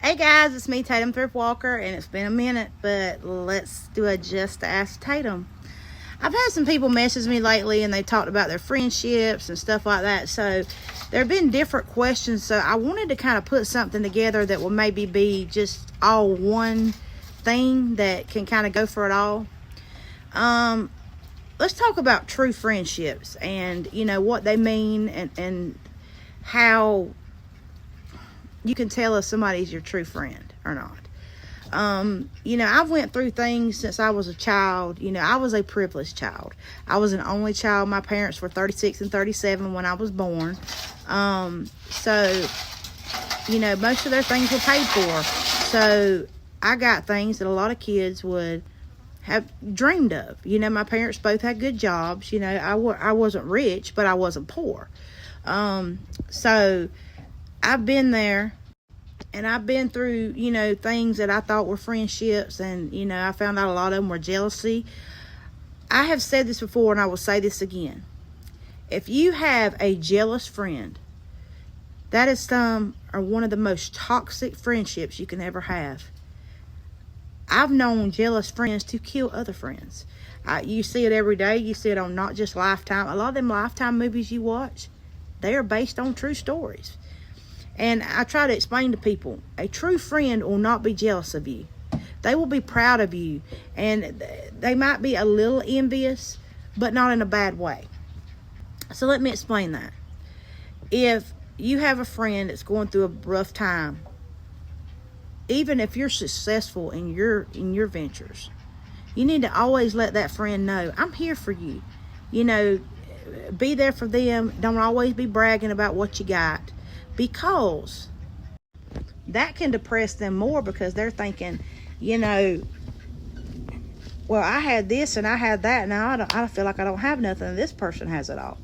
Hey guys, it's me, Tatum Thrift Walker, and it's been a minute, but let's do a Just to Ask Tatum. I've had some people message me lately, and they talked about their friendships and stuff like that, so there have been different questions, so I wanted to kind of put something together that will maybe be just all one thing that can kind of go for it all. Let's talk about true friendships and, what they mean and how you can tell if somebody's your true friend or not. I've went through things since I was a child. I was a privileged child. I was an only child. My parents were 36 and 37 when I was born. So most of their things were paid for. So I got things that a lot of kids would have dreamed of. My parents both had good jobs. I wasn't rich, but I wasn't poor. So I've been there, and I've been through, things that I thought were friendships, and, I found out a lot of them were jealousy. I have said this before, and I will say this again. If you have a jealous friend, that is one of the most toxic friendships you can ever have. I've known jealous friends to kill other friends. You see it every day. You see it on not just Lifetime. A lot of them Lifetime movies you watch, they are based on true stories. And I try to explain to people, a true friend will not be jealous of you. They will be proud of you. And they might be a little envious, but not in a bad way. So let me explain that. If you have a friend that's going through a rough time, even if you're successful in your ventures, you need to always let that friend know, I'm here for you. Be there for them. Don't always be bragging about what you got. Because that can depress them more, because they're thinking, well, I had this and I had that. Now I feel like I don't have nothing, and this person has it all.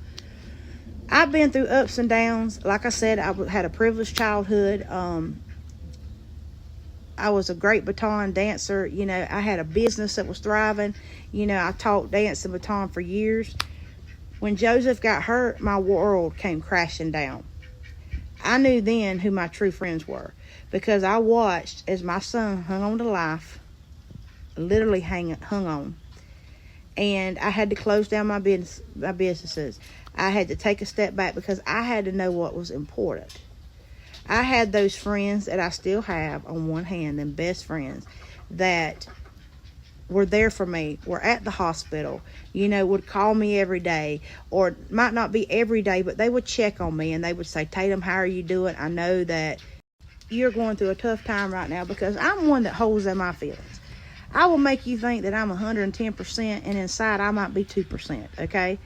I've been through ups and downs. Like I said, I had a privileged childhood. I was a great baton dancer. I had a business that was thriving. I taught dance and baton for years. When Joseph got hurt, my world came crashing down. I knew then who my true friends were, because I watched as my son hung on to life, literally hung on, and I had to close down my businesses. I had to take a step back, because I had to know what was important. I had those friends that I still have on one hand, and best friends that were there for me, were at the hospital, would call me every day, or might not be every day, but they would check on me, and they would say, Tatum, how are you doing? I know that you're going through a tough time right now, because I'm one that holds in my feelings. I will make you think that I'm 110%, and inside I might be 2%, okay?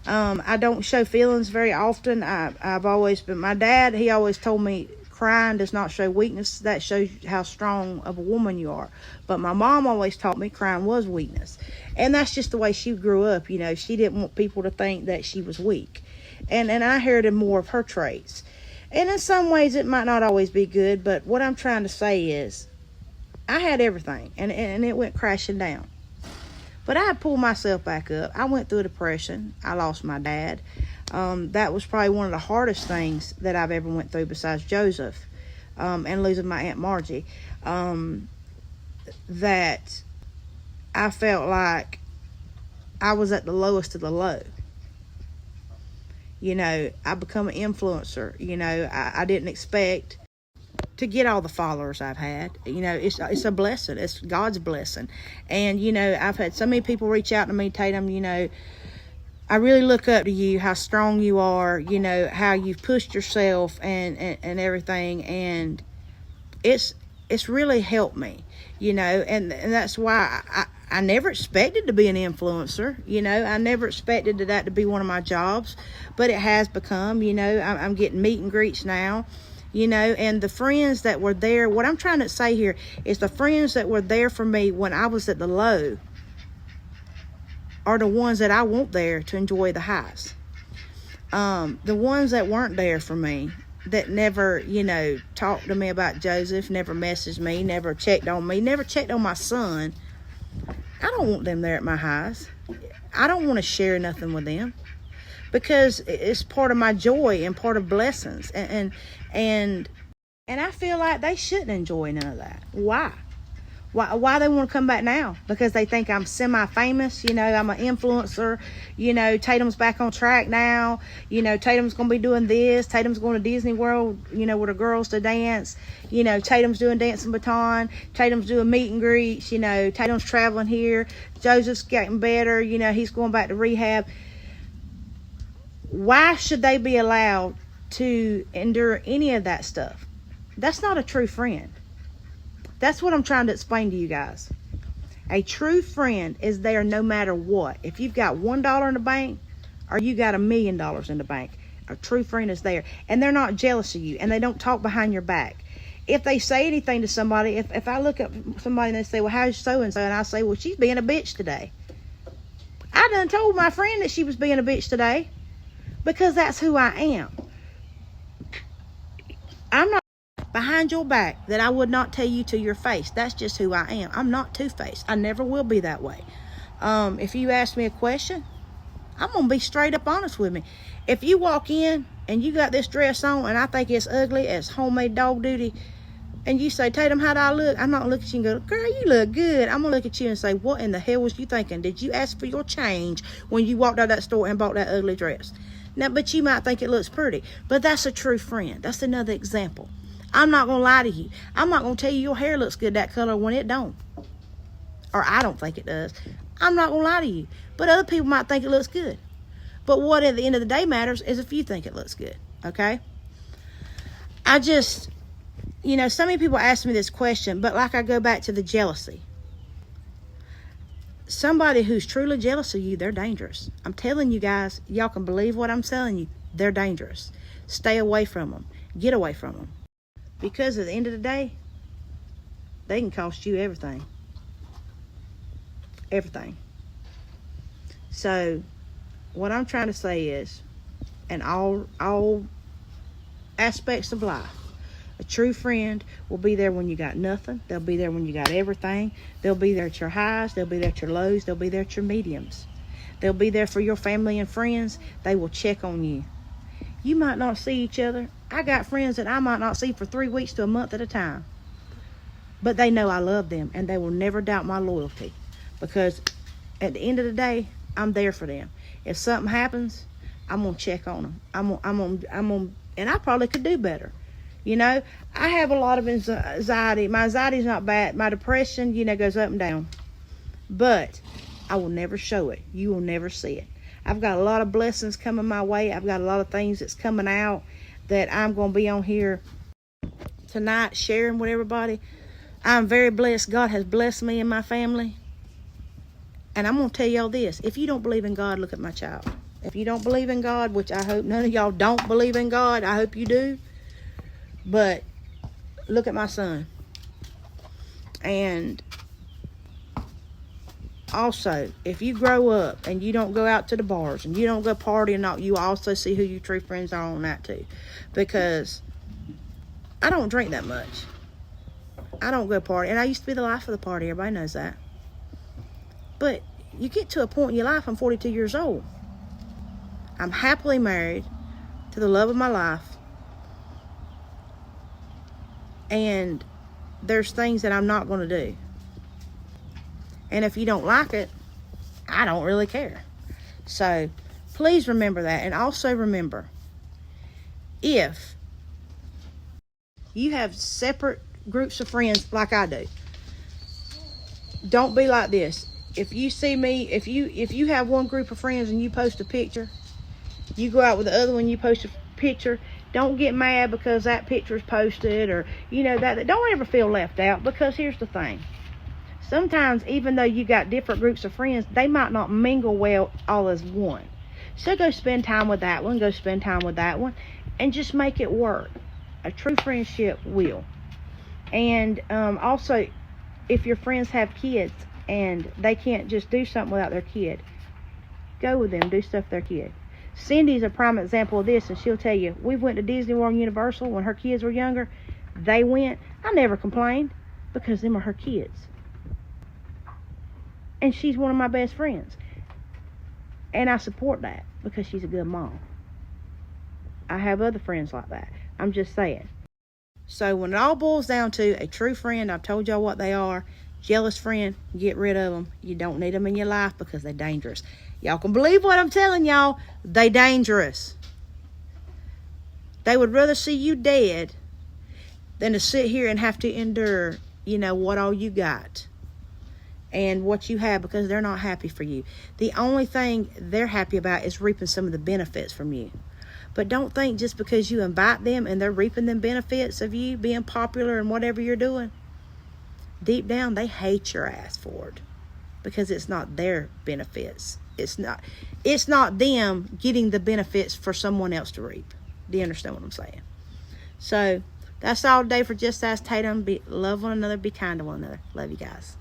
I don't show feelings very often. I've always been, my dad, he always told me, crying does not show weakness. That shows how strong of a woman you are. But my mom always taught me crying was weakness. And that's just the way she grew up. She didn't want people to think that she was weak. And I inherited more of her traits. And in some ways it might not always be good, but what I'm trying to say is I had everything, and it went crashing down. But I pulled myself back up. I went through a depression. I lost my dad. That was probably one of the hardest things that I've ever went through, besides Joseph, and losing my Aunt Margie. That I felt like I was at the lowest of the low. I become an influencer. I didn't expect to get all the followers I've had. It's a blessing. It's God's blessing. And, I've had so many people reach out to me, Tatum, I really look up to you, how strong you are, how you've pushed yourself and everything. And it's really helped me, and that's why I never expected to be an influencer. I never expected that to be one of my jobs, but it has become. I'm getting meet and greets now, and the friends that were there, what I'm trying to say here is the friends that were there for me when I was at the low are the ones that I want there to enjoy the highs. The ones that weren't there for me, that never, talked to me about Joseph, never messaged me, never checked on me, never checked on my son, I don't want them there at my highs. I don't want to share nothing with them, because it's part of my joy and part of blessings. And And I feel like they shouldn't enjoy none of that. Why? Why they want to come back now? Because they think I'm semi-famous, you know, I'm an influencer, you know, Tatum's back on track now, you know, Tatum's going to be doing this, Tatum's going to Disney World, you know, with the girls to dance, you know, Tatum's doing Dancing Baton, Tatum's doing meet and greets, you know, Tatum's traveling here, Joseph's getting better, you know, he's going back to rehab. Why should they be allowed to endure any of that stuff? That's not a true friend. That's what I'm trying to explain to you guys. A true friend is there no matter what. If you've got $1 in the bank or you got $1 million in the bank, a true friend is there. And they're not jealous of you, and they don't talk behind your back. If they say anything to somebody, if I look at somebody and they say, well, how's so-and-so? And I say, well, she's being a bitch today. I done told my friend that she was being a bitch today because that's who I am. I'm not behind your back that I would not tell you to your face. That's just who I am. I'm not two-faced. I never will be that way. If you ask me a question, I'm going to be straight up honest with me. If you walk in and you got this dress on and I think it's ugly as homemade dog duty, and you say, Tatum, how do I look? I'm not going to look at you and go, girl, you look good. I'm going to look at you and say, what in the hell was you thinking? Did you ask for your change when you walked out of that store and bought that ugly dress? Now, but you might think it looks pretty, but that's a true friend. That's another example. I'm not going to lie to you. I'm not going to tell you your hair looks good that color when it don't. Or I don't think it does. I'm not going to lie to you. But other people might think it looks good. But what at the end of the day matters is if you think it looks good. Okay? I just, you know, so many people ask me this question, but like I go back to the jealousy. Somebody who's truly jealous of you, they're dangerous. I'm telling you guys, y'all can believe what I'm telling you. They're dangerous. Stay away from them. Get away from them. Because at the end of the day, they can cost you everything. Everything. So, what I'm trying to say is, in all aspects of life, a true friend will be there when you got nothing. They'll be there when you got everything. They'll be there at your highs. They'll be there at your lows. They'll be there at your mediums. They'll be there for your family and friends. They will check on you. You might not see each other. I got friends that I might not see for 3 weeks to a month at a time. But they know I love them, and they will never doubt my loyalty. Because at the end of the day, I'm there for them. If something happens, I'm going to check on them. I'm gonna, and I probably could do better. You know, I have a lot of anxiety. My anxiety is not bad. My depression, you know, goes up and down. But I will never show it. You will never see it. I've got a lot of blessings coming my way. I've got a lot of things that's coming out that I'm going to be on here tonight sharing with everybody. I'm very blessed. God has blessed me and my family. And I'm going to tell y'all this. If you don't believe in God, look at my child. If you don't believe in God, which I hope none of y'all don't believe in God, I hope you do. But look at my son. And also, if you grow up and you don't go out to the bars and you don't go partying, you also see who your true friends are on that too. Because I don't drink that much. I don't go party. And I used to be the life of the party. Everybody knows that. But you get to a point in your life, I'm 42 years old. I'm happily married to the love of my life. And there's things that I'm not going to do. And if you don't like it, I don't really care. So please remember that. And also remember, if you have separate groups of friends like I do, don't be like this. If you see me, if you have one group of friends and you post a picture, you go out with the other one, you post a picture, don't get mad because that picture is posted, or you know that don't ever feel left out. Because here's the thing. Sometimes, even though you got different groups of friends, they might not mingle well all as one. So go spend time with that one, go spend time with that one, and just make it work. A true friendship will. And also, if your friends have kids and they can't just do something without their kid, go with them, do stuff with their kid. Cindy's a prime example of this, and she'll tell you, we went to Disney World and Universal when her kids were younger. They went. I never complained because them are her kids. And she's one of my best friends. And I support that because she's a good mom. I have other friends like that. I'm just saying. So when it all boils down to a true friend, I've told y'all what they are. Jealous friend, get rid of them. You don't need them in your life because they're dangerous. Y'all can believe what I'm telling y'all. They dangerous. They would rather see you dead than to sit here and have to endure, what all you got and what you have, because they're not happy for you. The only thing they're happy about is reaping some of the benefits from you. But don't think just because you invite them and they're reaping the benefits of you being popular and whatever you're doing, deep down they hate your ass for it, because it's not their benefits. It's not them getting the benefits for someone else to reap. Do you understand what I'm saying? So that's all today for Just Ask Tatum. Love one another. Be kind to one another. Love you guys.